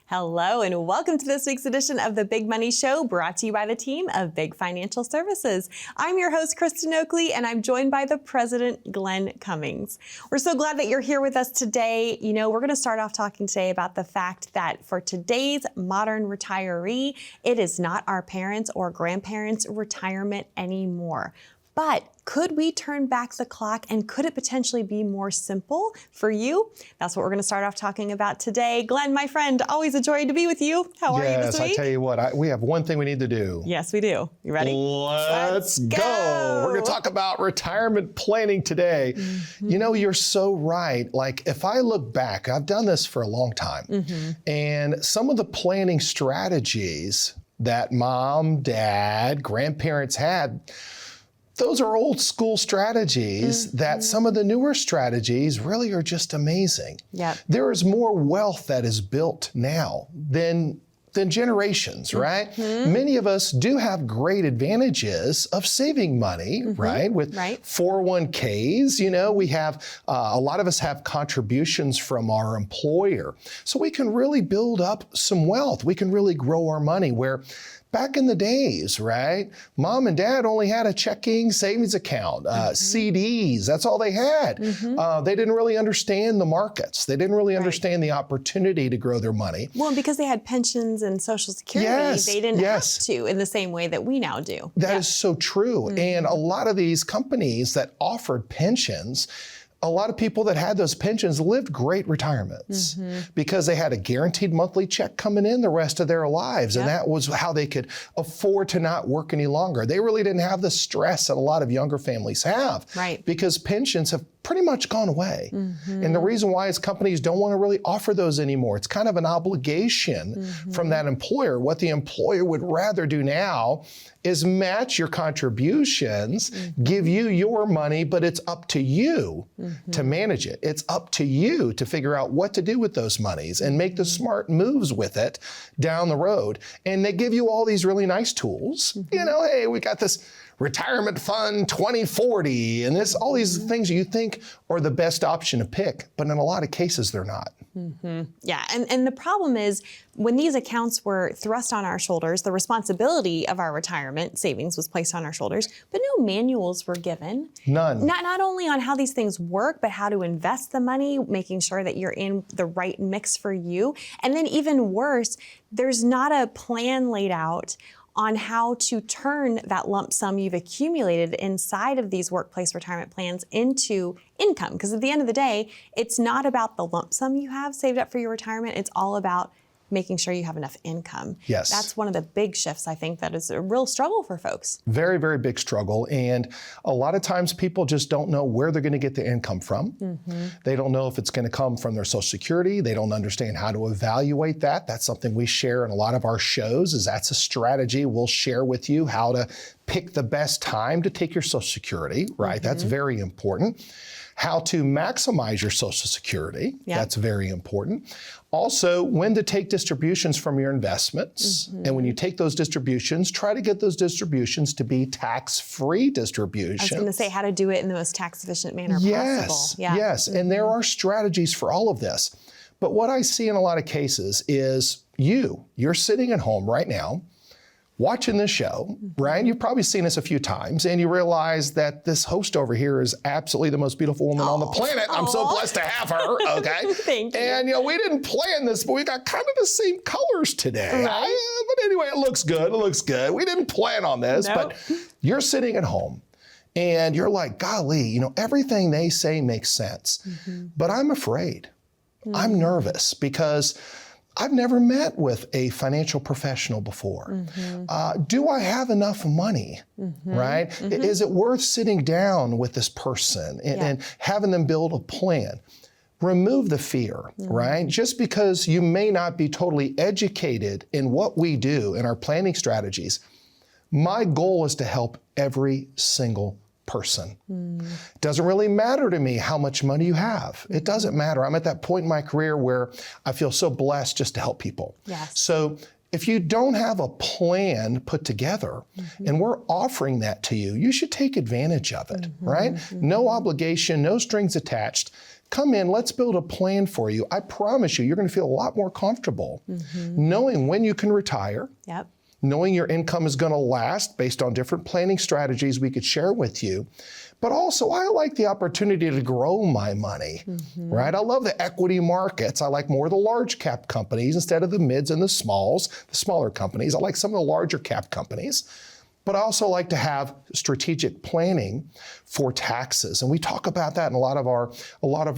Hello and welcome to this week's edition of the Big Money Show, brought to you by the team of Big Financial Services. I'm your host, Kristen Oakley, and I'm joined by the president, Glenn Cummings. We're so glad that you're here with us today. You know, we're going to start off talking today about the fact that for today's modern retiree, it is not our parents' or grandparents' retirement anymore. But could we turn back the clock, and could it potentially be more simple for you? That's what we're going to start off talking about today. Glenn, my friend, always a joy to be with you. How are you this week? Yes, I tell you what, we have one thing we need to do. Yes, we do. You ready? Let's go. We're going to talk about retirement planning today. You know, you're so right. Like, if I look back, I've done this for a long time, and some of the planning strategies that mom, dad, grandparents had, those are old school strategies that some of the newer strategies really are just amazing. There is more wealth that is built now than generations, right? Many of us do have great advantages of saving money, right? With 401ks, you know, we have, a lot of us have contributions from our employer. So we can really build up some wealth. We can really grow our money, where back in the days, right, mom and dad only had a checking savings account, CDs, that's all they had. They didn't really understand the markets. They didn't really understand the opportunity to grow their money. Well, because they had pensions and Social Security, they didn't have to in the same way that we now do. That is so true. And a lot of these companies that offered pensions, a lot of people that had those pensions lived great retirements because they had a guaranteed monthly check coming in the rest of their lives. And that was how they could afford to not work any longer. They really didn't have the stress that a lot of younger families have because pensions have pretty much gone away. And the reason why is companies don't want to really offer those anymore. It's kind of an obligation from that employer. What the employer would rather do now is match your contributions, give you your money, but it's up to you to manage it. It's up to you to figure out what to do with those monies and make the smart moves with it down the road. And they give you all these really nice tools. You know, hey, we got this Retirement Fund 2040, and all these things you think are the best option to pick, but in a lot of cases, they're not. Yeah, and the problem is when these accounts were thrust on our shoulders, the responsibility of our retirement savings was placed on our shoulders, but no manuals were given. None. Not only on how these things work, but how to invest the money, making sure that you're in the right mix for you. And then even worse, there's not a plan laid out on how to turn that lump sum you've accumulated inside of these workplace retirement plans into income. Because at the end of the day, it's not about the lump sum you have saved up for your retirement. It's all about making sure you have enough income. Yes. That's one of the big shifts, I think, that is a real struggle for folks. Very, very big struggle. And a lot of times people just don't know where they're going to get the income from. They don't know if it's going to come from their Social Security. They don't understand how to evaluate that. That's something we share in a lot of our shows, is that's a strategy we'll share with you, how to pick the best time to take your Social Security, right? That's very important. How to maximize your Social Security. That's very important. Also, when to take distributions from your investments. And when you take those distributions, try to get those distributions to be tax-free distributions. I was going to say how to do it in the most tax-efficient manner possible. Yes, and there are strategies for all of this. But what I see in a lot of cases is you're sitting at home right now, watching this show, Brian, you've probably seen us a few times, and you realize that this host over here is absolutely the most beautiful woman on the planet. I'm so blessed to have her, okay? Thank you. And, you know, we didn't plan this, but we got kind of the same colors today. But anyway, it looks good. It looks good. We didn't plan on this, but you're sitting at home, and you're like, golly, you know, everything they say makes sense. But I'm afraid. I'm nervous because I've never met with a financial professional before. Do I have enough money, right? Is it worth sitting down with this person and having them build a plan? Remove the fear, right? Just because you may not be totally educated in what we do in our planning strategies, my goal is to help every single person. It doesn't really matter to me how much money you have. It doesn't matter. I'm at that point in my career where I feel so blessed just to help people. So if you don't have a plan put together and we're offering that to you, you should take advantage of it, right? No obligation, no strings attached. come in, let's build a plan for you. I promise you, you're going to feel a lot more comfortable knowing when you can retire, Yep. knowing your income is going to last based on different planning strategies we could share with you. But also, I like the opportunity to grow my money, right? I love the equity markets. I like more of the large cap companies instead of the mids and the smalls, the smaller companies. I like some of the larger cap companies. But I also like to have strategic planning for taxes. And we talk about that in a lot of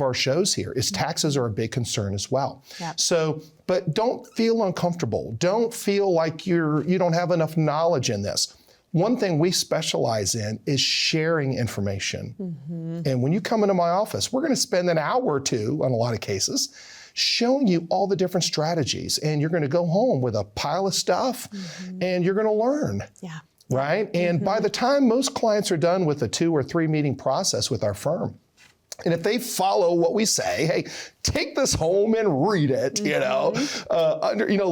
our shows here, is taxes are a big concern as well. Yep. So, but don't feel uncomfortable. Don't feel like you don't have enough knowledge in this. One thing we specialize in is sharing information. And when you come into my office, we're going to spend an hour or two on a lot of cases showing you all the different strategies. And you're going to go home with a pile of stuff and you're going to learn. Yeah. Right? And by the time most clients are done with a 2 or 3 meeting process with our firm, and if they follow what we say, hey, take this home and read it,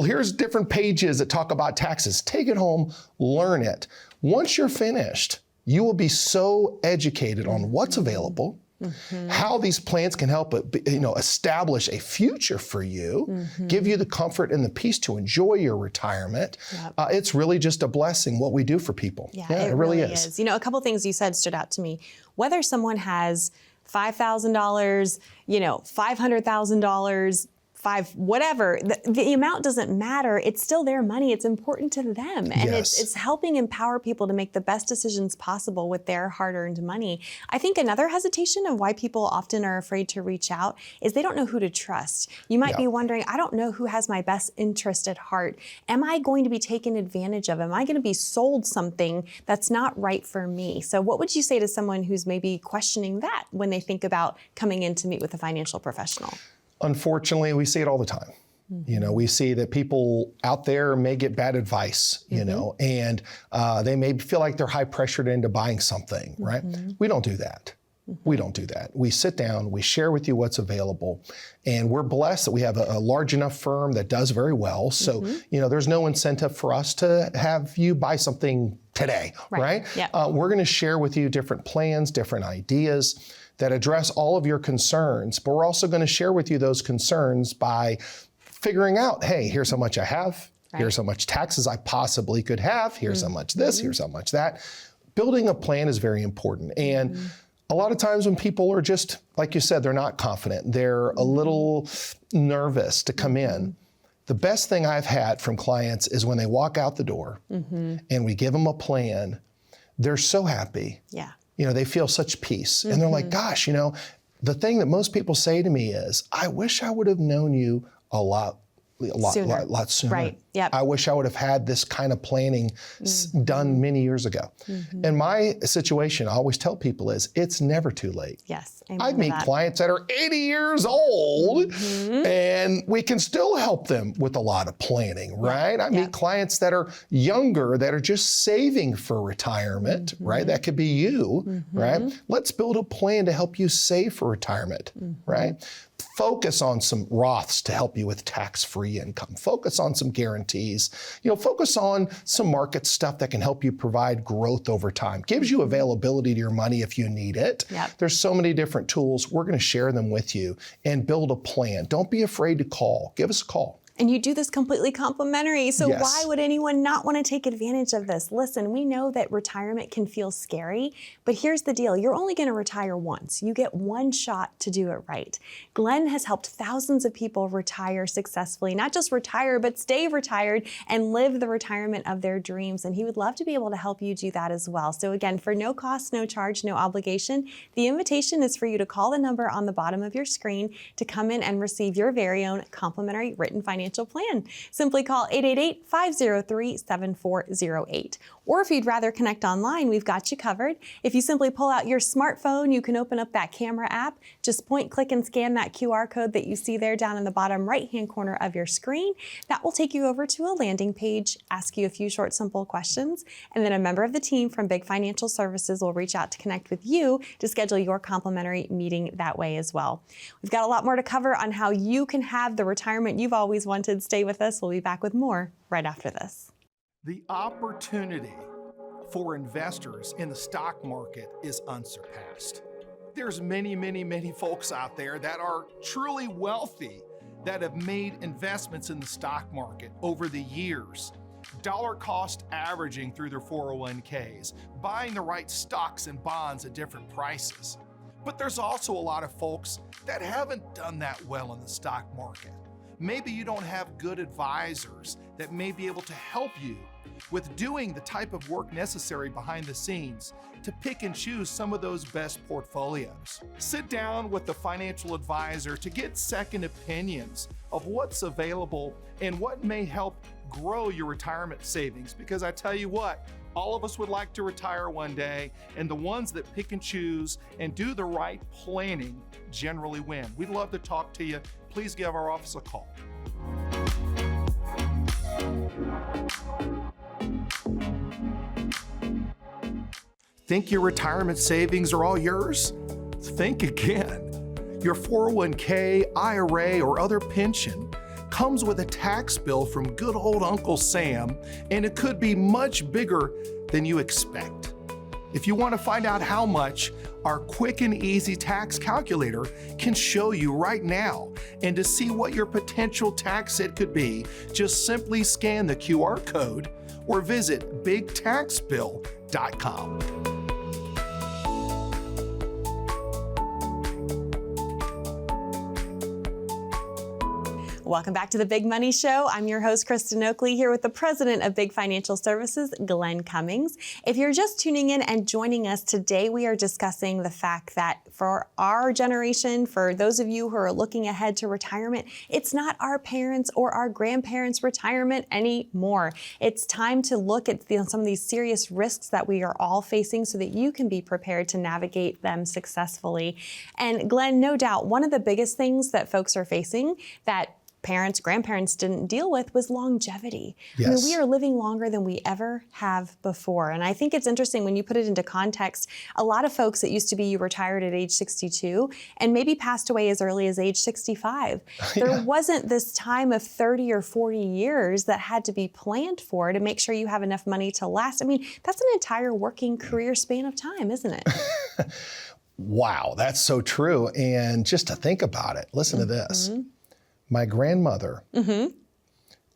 here's different pages that talk about taxes. Take it home, learn it. Once you're finished, you will be so educated on what's available, how these plans can help establish a future for you, give you the comfort and the peace to enjoy your retirement. Yep. It's really just a blessing what we do for people. Yeah, it really is. You know, a couple things you said stood out to me. Whether someone has $5,000, $500,000, whatever, the amount doesn't matter. It's still their money. It's important to them. And it's helping empower people to make the best decisions possible with their hard-earned money. I think another hesitation of why people often are afraid to reach out is they don't know who to trust. You might be wondering, I don't know who has my best interest at heart. Am I going to be taken advantage of? Am I going to be sold something that's not right for me? So what would you say to someone who's maybe questioning that when they think about coming in to meet with a financial professional? Unfortunately, we see it all the time. We see that people out there may get bad advice, and they may feel like they're high pressured into buying something, right? We don't do that. We don't do that. We sit down, we share with you what's available, and we're blessed that we have a large enough firm that does very well. So, there's no incentive for us to have you buy something today, right? Yep. We're going to share with you different plans, different ideas that address all of your concerns, but we're also going to share with you those concerns by figuring out, hey, here's how much I have, here's how much taxes I possibly could have, here's how much this, here's how much that. Building a plan is very important. And a lot of times when people are just, like you said, they're not confident, they're a little nervous to come in. The best thing I've had from clients is when they walk out the door and we give them a plan, they're so happy. Yeah. They feel such peace. And they're like, gosh, the thing that most people say to me is, I wish I would have known you a lot sooner. Right. Yep. I wish I would have had this kind of planning done many years ago. And my situation, I always tell people, is it's never too late. Yes. I meet clients that are 80 years old and we can still help them with a lot of planning, right? I meet clients that are younger that are just saving for retirement, right? That could be you, right? Let's build a plan to help you save for retirement, right? Focus on some Roths to help you with tax-free income. Focus on some guarantees. Focus on some market stuff that can help you provide growth over time. Gives you availability to your money if you need it. Yep. There's so many different tools. We're going to share them with you and build a plan. Don't be afraid to call. Give us a call. And you do this completely complimentary. So Yes. why would anyone not want to take advantage of this? Listen, we know that retirement can feel scary, but here's the deal. You're only going to retire once. You get one shot to do it right. Glenn has helped thousands of people retire successfully, not just retire, but stay retired and live the retirement of their dreams. And he would love to be able to help you do that as well. So again, for no cost, no charge, no obligation, the invitation is for you to call the number on the bottom of your screen to come in and receive your very own complimentary written financial plan. Simply call 888-503-7408. Or if you'd rather connect online, we've got you covered. If you simply pull out your smartphone, you can open up that camera app. Just point, click, and scan that QR code that you see there down in the bottom right-hand corner of your screen. That will take you over to a landing page, ask you a few short, simple questions, and then a member of the team from Big Financial Services will reach out to connect with you to schedule your complimentary meeting that way as well. We've got a lot more to cover on how you can have the retirement you've always wanted. Stay with us. We'll be back with more right after this. The opportunity for investors in the stock market is unsurpassed. There's many folks out there that are truly wealthy that have made investments in the stock market over the years, dollar cost averaging through their 401ks, buying the right stocks and bonds at different prices. But there's also a lot of folks that haven't done that well in the stock market. Maybe you don't have good advisors that may be able to help you with doing the type of work necessary behind the scenes to pick and choose some of those best portfolios. Sit down with the financial advisor to get second opinions of what's available and what may help grow your retirement savings. Because I tell you what, all of us would like to retire one day, and the ones that pick and choose and do the right planning generally win. We'd love to talk to you. Please give our office a call. Think your retirement savings are all yours? Think again. Your 401k, IRA, or other pension comes with a tax bill from good old Uncle Sam, and it could be much bigger than you expect. If you want to find out how much, our quick and easy tax calculator can show you right now. And to see what your potential tax hit could be, just simply scan the QR code or visit bigtaxbill.com. Welcome back to the Big Money Show. I'm your host, Kristen Oakley, here with the president of Big Financial Services, Glenn Cummings. If you're just tuning in and joining us today, we are discussing the fact that for our generation, for those of you who are looking ahead to retirement, it's not our parents' or our grandparents' retirement anymore. It's time to look at some of these serious risks that we are all facing so that you can be prepared to navigate them successfully. And Glenn, no doubt, one of the biggest things that folks are facing that parents, grandparents didn't deal with was longevity. Yes. I mean, we are living longer than we ever have before. And I think it's interesting when you put it into context, a lot of folks, it used to be you retired at age 62 and maybe passed away as early as age 65. There wasn't this time of 30 or 40 years that had to be planned for to make sure you have enough money to last. I mean, that's an entire working career span of time, isn't it? Wow, that's so true. And just to think about it, listen to this. My grandmother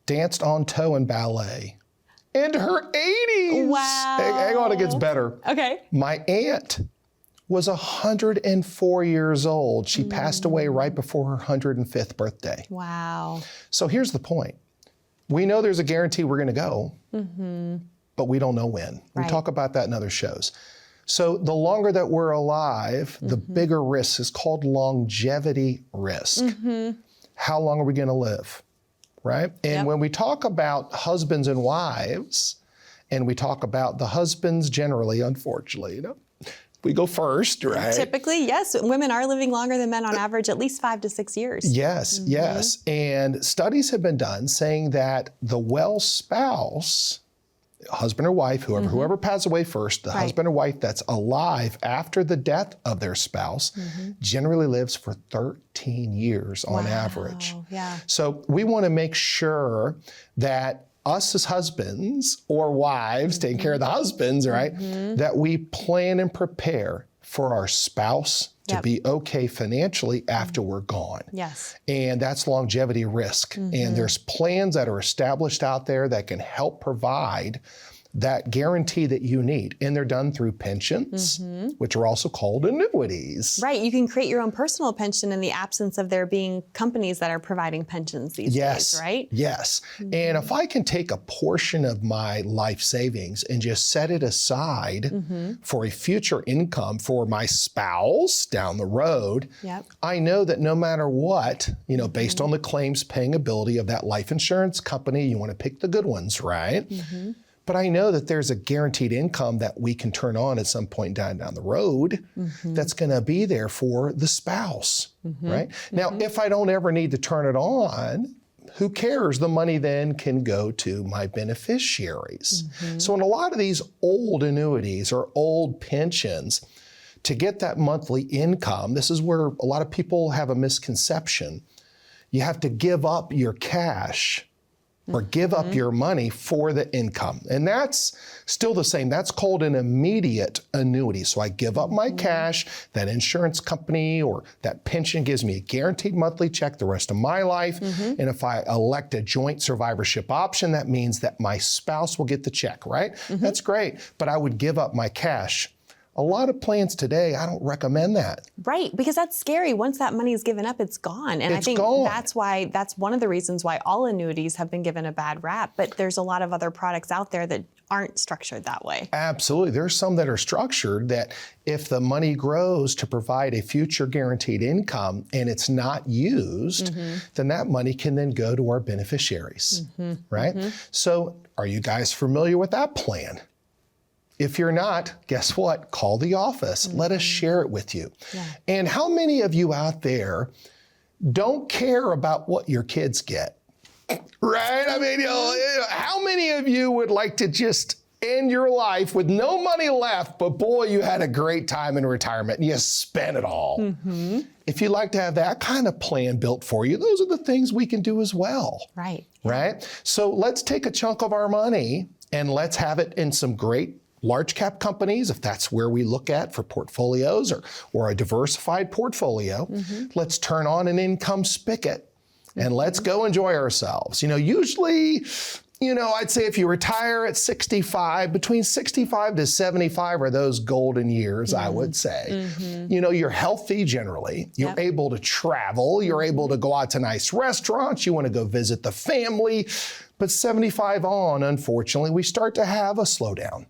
danced on toe in ballet in her 80s. Wow. Hang on, it gets better. Okay. My aunt was 104 years old. She passed away right before her 105th birthday. Wow. So here's the point. We know there's a guarantee we're going to go, but we don't know when. We talk about that in other shows. So the longer that we're alive, the bigger risk is called longevity risk. How long are we going to live, right? And when we talk about husbands and wives, and we talk about the husbands generally, unfortunately, we go first, right? Typically, yes. Women are living longer than men on average, at least 5 to 6 years. Yes, yes. And studies have been done saying that the well spouse, husband or wife, whoever passed away first, the husband or wife that's alive after the death of their spouse generally lives for 13 years on average. Yeah. So we want to make sure that us as husbands or wives, taking care of the husbands, right, that we plan and prepare for our spouse to be okay financially after we're gone. Yes. And that's longevity risk. And there's plans that are established out there that can help provide that guarantee that you need. And they're done through pensions, which are also called annuities. Right. You can create your own personal pension in the absence of there being companies that are providing pensions these days, right? Yes. And if I can take a portion of my life savings and just set it aside for a future income for my spouse down the road, I know that no matter what, based on the claims paying ability of that life insurance company, you want to pick the good ones, right? But I know that there's a guaranteed income that we can turn on at some point down the road that's going to be there for the spouse, right? Now, if I don't ever need to turn it on, who cares? The money then can go to my beneficiaries. So in a lot of these old annuities or old pensions, to get that monthly income, this is where a lot of people have a misconception. You have to give up your cash or give up your money for the income. And that's still the same. That's called an immediate annuity. So I give up my cash, that insurance company or that pension gives me a guaranteed monthly check the rest of my life. And if I elect a joint survivorship option, that means that my spouse will get the check, right? That's great. But I would give up my cash. A lot of plans today, I don't recommend that. Right, because that's scary. Once that money is given up, it's gone. And I think that's one of the reasons why all annuities have been given a bad rap. But there's a lot of other products out there that aren't structured that way. Absolutely. There's some that are structured that if the money grows to provide a future guaranteed income and it's not used, then that money can then go to our beneficiaries, right? So are you guys familiar with that plan? If you're not, guess what? Call the office. Let us share it with you. And how many of you out there don't care about what your kids get? Right? I mean, how many of you would like to just end your life with no money left, but boy, you had a great time in retirement and you spent it all? If you'd like to have that kind of plan built for you, those are the things we can do as well. Right. Right? So let's take a chunk of our money and let's have it in some great large cap companies, if that's where we look at for portfolios or a diversified portfolio. Let's turn on an income spigot and let's go enjoy ourselves. Usually, I'd say if you retire at 65, between 65 to 75 are those golden years, I would say. You're healthy generally. You're able to travel. You're able to go out to nice restaurants. You want to go visit the family. But 75 on, unfortunately, we start to have a slowdown.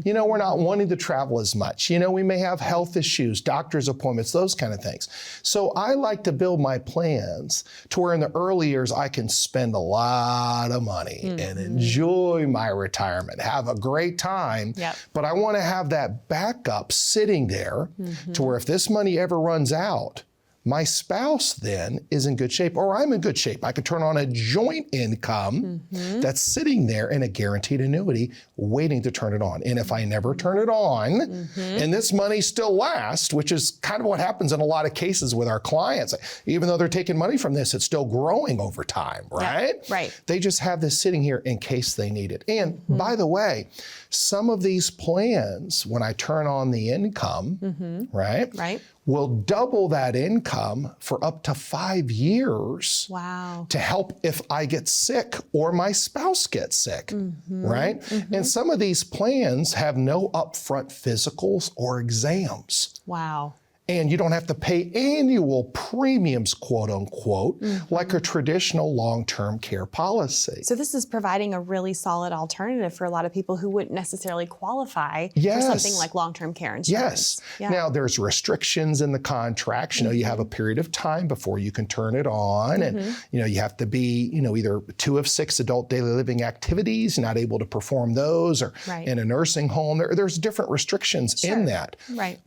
We're not wanting to travel as much. We may have health issues, doctor's appointments, those kind of things. So I like to build my plans to where in the early years I can spend a lot of money and enjoy my retirement, have a great time. But I want to have that backup sitting there to where if this money ever runs out, my spouse then is in good shape, or I'm in good shape. I could turn on a joint income that's sitting there in a guaranteed annuity waiting to turn it on. And if I never turn it on and this money still lasts, which is kind of what happens in a lot of cases with our clients, even though they're taking money from this, it's still growing over time, right? Right. They just have this sitting here in case they need it. And by the way, some of these plans, when I turn on the income, right, will double that income for up to 5 years. Wow. To help if I get sick or my spouse gets sick, right? And some of these plans have no upfront physicals or exams. Wow. And you don't have to pay annual premiums, quote unquote, like a traditional long-term care policy. So this is providing a really solid alternative for a lot of people who wouldn't necessarily qualify for something like long-term care insurance. Now there's restrictions in the contracts. You have a period of time before you can turn it on. And, you have to be, either 2 of 6 adult daily living activities, not able to perform those, or in a nursing home. There's different restrictions in that. Right.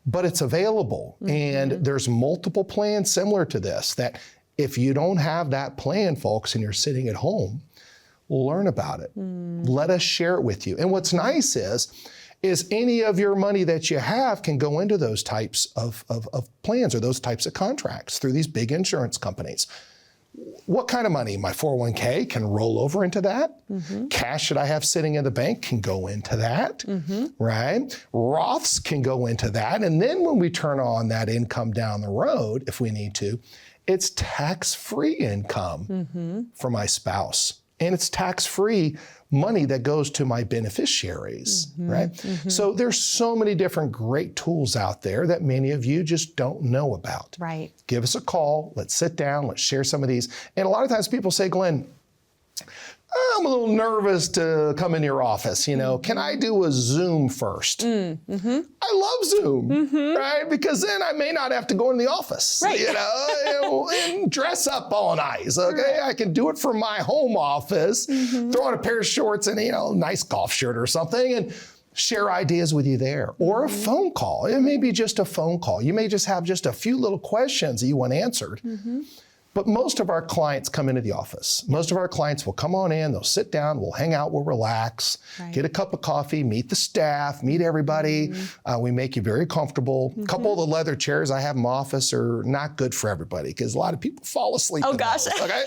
But it's available. And there's multiple plans similar to this that if you don't have that plan, folks, and you're sitting at home, learn about it. Let us share it with you. And what's nice is any of your money that you have can go into those types of plans or those types of contracts through these big insurance companies. What kind of money? My 401k can roll over into that. Cash that I have sitting in the bank can go into that, right? Roths can go into that. And then when we turn on that income down the road, if we need to, it's tax-free income for my spouse. And it's tax-free money that goes to my beneficiaries, right? So there's so many different great tools out there that many of you just don't know about. Right. Give us a call. Let's sit down. Let's share some of these. And a lot of times people say, Glenn, I'm a little nervous to come in your office. Can I do a Zoom first? I love Zoom, right? Because then I may not have to go in the office, and dress up all nice. Okay, I can do it from my home office, throw on a pair of shorts and a nice golf shirt or something, and share ideas with you there. Or a phone call. It may be just a phone call. You may just have just a few little questions that you want answered. But most of our clients come into the office. Most of our clients will come on in, they'll sit down, we'll hang out, we'll relax, get a cup of coffee, meet the staff, meet everybody. We make you very comfortable. A couple of the leather chairs I have in my office are not good for everybody because a lot of people fall asleep. Oh gosh. Those, okay?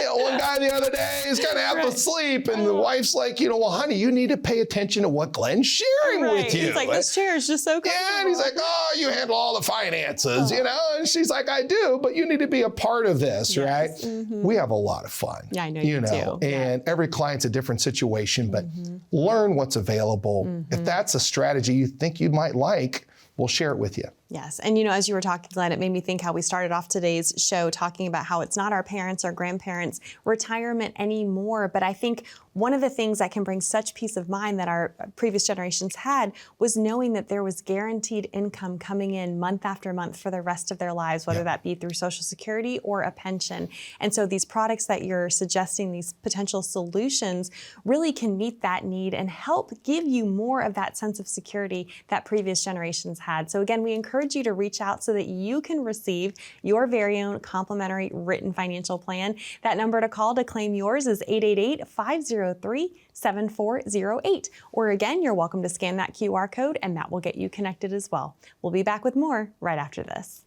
One guy the other day is going to have to sleep, and the wife's like, well, honey, you need to pay attention to what Glenn's sharing with you. He's like, this chair is just so good. Yeah, and he's like, oh, you handle all the finances, and she's like, I do, but you need to be a part of this, right? We have a lot of fun. Yeah, I know you do. And every client's a different situation, but learn what's available. If that's a strategy you think you might like, we'll share it with you. Yes. And as you were talking, Glenn, it made me think how we started off today's show talking about how it's not our parents' or grandparents' retirement anymore. But I think one of the things that can bring such peace of mind that our previous generations had was knowing that there was guaranteed income coming in month after month for the rest of their lives, whether that be through Social Security or a pension. And so these products that you're suggesting, these potential solutions, really can meet that need and help give you more of that sense of security that previous generations had. So again, we encourage you to reach out so that you can receive your very own complimentary written financial plan. That number to call to claim yours is 888-503-7408. Or again, you're welcome to scan that QR code and that will get you connected as well. We'll be back with more right after this.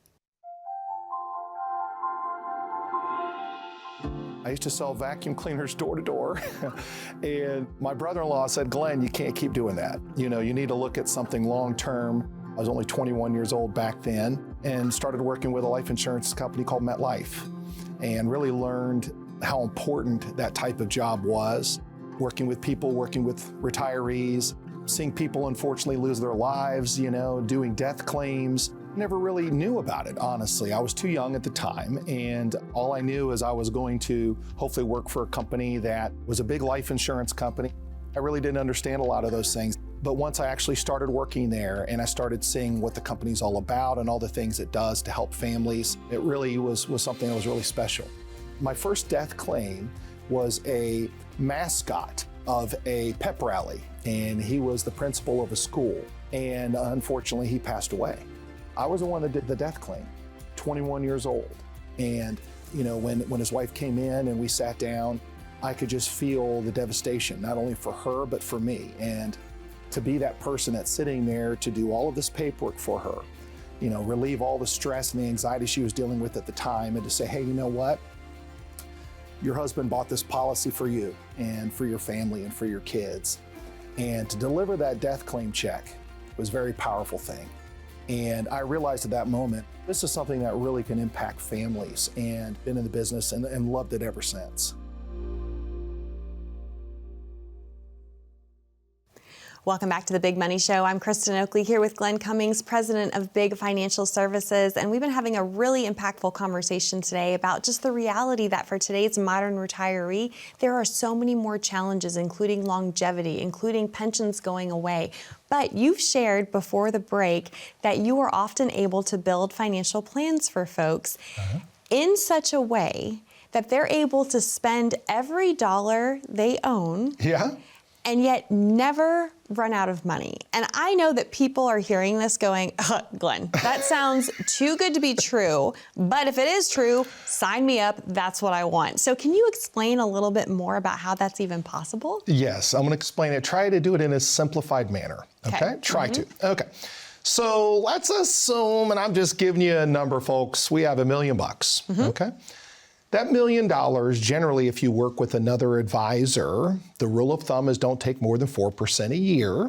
I used to sell vacuum cleaners door to door, and my brother-in-law said, Glenn, you can't keep doing that. You need to look at something long-term. I was only 21 years old back then and started working with a life insurance company called MetLife and really learned how important that type of job was, working with people, working with retirees, seeing people unfortunately lose their lives, doing death claims. Never really knew about it, honestly. I was too young at the time, and all I knew is I was going to hopefully work for a company that was a big life insurance company. I really didn't understand a lot of those things. But once I actually started working there and I started seeing what the company's all about and all the things it does to help families, it really was something that was really special. My first death claim was a mascot of a pep rally, and he was the principal of a school, and unfortunately he passed away. I was the one that did the death claim, 21 years old. And when his wife came in and we sat down, I could just feel the devastation, not only for her, but for me. And to be that person that's sitting there to do all of this paperwork for her, relieve all the stress and the anxiety she was dealing with at the time, and to say, hey, you know what? Your husband bought this policy for you and for your family and for your kids. And to deliver that death claim check was a very powerful thing. And I realized at that moment, this is something that really can impact families, and been in the business and loved it ever since. Welcome back to the Big Money Show. I'm Kristen Oakley here with Glenn Cummings, president of Big Financial Services. And we've been having a really impactful conversation today about just the reality that for today's modern retiree, there are so many more challenges, including longevity, including pensions going away. But you've shared before the break that you are often able to build financial plans for folks in such a way that they're able to spend every dollar they own. And yet never run out of money. And I know that people are hearing this going, Glenn, that sounds too good to be true, but if it is true, sign me up, that's what I want. So can you explain a little bit more about how that's even possible? Yes, I'm gonna explain it. Try to do it in a simplified manner, okay? Try to, okay. So let's assume, and I'm just giving you a number, folks, we have $1 million, okay? That $1 million, generally, if you work with another advisor, the rule of thumb is don't take more than 4% a year,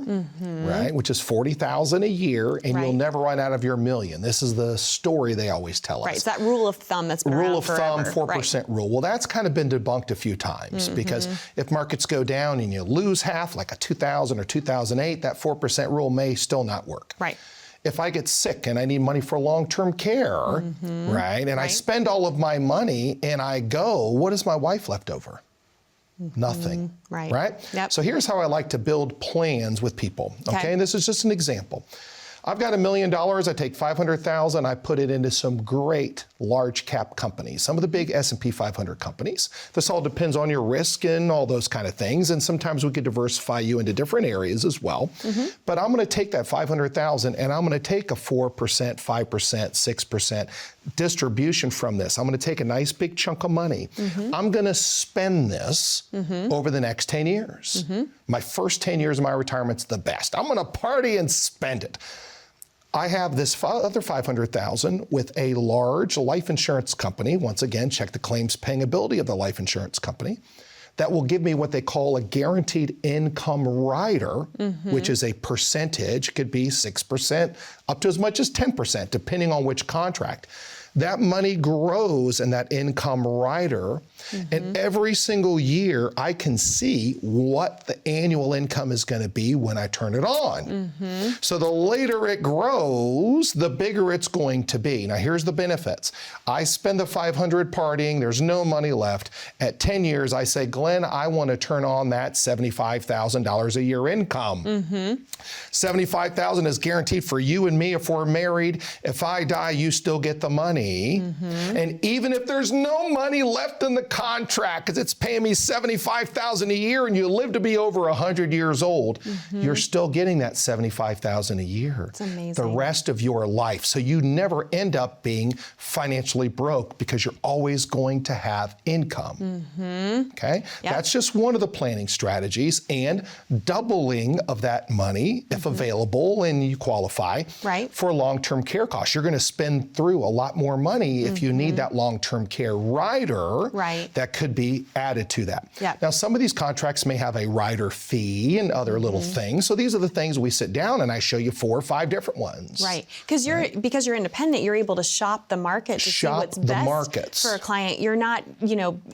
right? Which is $40,000 a year, and you'll never run out of your $1 million. This is the story they always tell us. Right, it's that rule of thumb that's been around Rule of thumb, forever. 4% rule. Well, that's kind of been debunked a few times because if markets go down and you lose half, like a 2000 or 2008, that 4% rule may still not work. Right. If I get sick and I need money for long-term care, right, and I spend all of my money and I go, what is my wife left over? Nothing, right? Yep. So here's how I like to build plans with people, okay? And this is just an example. I've got $1 million, I take $500,000, I put it into some great large cap companies, some of the big S&P 500 companies. This all depends on your risk and all those kind of things, and sometimes we could diversify you into different areas as well. But I'm gonna take that $500,000 and I'm gonna take a 4%, 5%, 6% distribution from this. I'm gonna take a nice big chunk of money. I'm gonna spend this over the next 10 years. My first 10 years of my retirement's the best. I'm gonna party and spend it. I have this other $500,000 with a large life insurance company. Once again, check the claims paying ability of the life insurance company. That will give me what they call a guaranteed income rider, which is a percentage, could be 6%, up to as much as 10%, depending on which contract. That money grows in that income rider, and every single year I can see what the annual income is going to be when I turn it on. So the later it grows, the bigger it's going to be. Now here's the benefits. I spend the $500 partying, there's no money left. At 10 years, I say, Glenn, I want to turn on that $75,000 a year income. $75,000 is guaranteed for you and me if we're married. If I die, you still get the money. And even if there's no money left in the contract because it's paying me $75,000 a year and you live to be over 100 years old, you're still getting that $75,000 a year. It's amazing. The rest of your life. So you never end up being financially broke because you're always going to have income. Okay? Yep. That's just one of the planning strategies, and doubling of that money, if available and you qualify, for long-term care costs. You're going to spend through a lot more money if you need that long-term care rider that could be added to that. Now, some of these contracts may have a rider fee and other little things. So these are the things we sit down and I show you 4 or 5 different ones. Because you're independent, you're able to shop the market to see what's best for a client. You're not,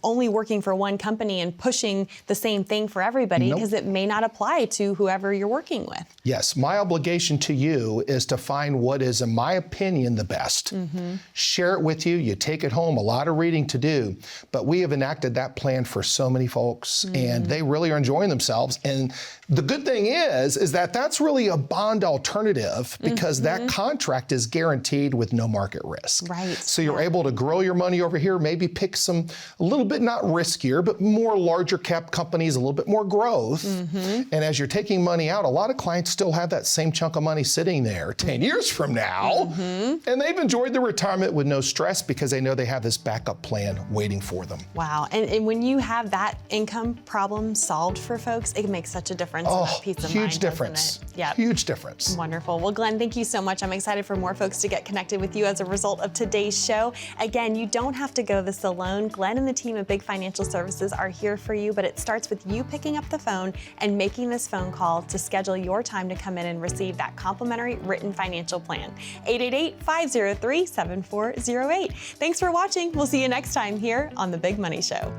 only working for one company and pushing the same thing for everybody because it may not apply to whoever you're working with. Yes, my obligation to you is to find what is, in my opinion, the best. Share it with you. You take it home. A lot of reading to do, but we have enacted that plan for so many folks, and they really are enjoying themselves. And the good thing is that that's really a bond alternative because that contract is guaranteed with no market risk. So you're able to grow your money over here, maybe pick some a little bit not riskier, but more larger cap companies, a little bit more growth. And as you're taking money out, a lot of clients still have that same chunk of money sitting there 10 years from now, and they've enjoyed their retirement with no stress because they know they have this backup plan waiting for them. Wow, and when you have that income problem solved for folks, it makes such a difference in that peace of mind, huge difference. Huge difference. Wonderful. Well, Glenn, thank you so much. I'm excited for more folks to get connected with you as a result of today's show. Again, you don't have to go this alone. Glenn and the team at Big Financial Services are here for you, but it starts with you picking up the phone and making this phone call to schedule your time to come in and receive that complimentary written financial plan. 888-503-7408. Thanks for watching. We'll see you next time here on The Big Money Show.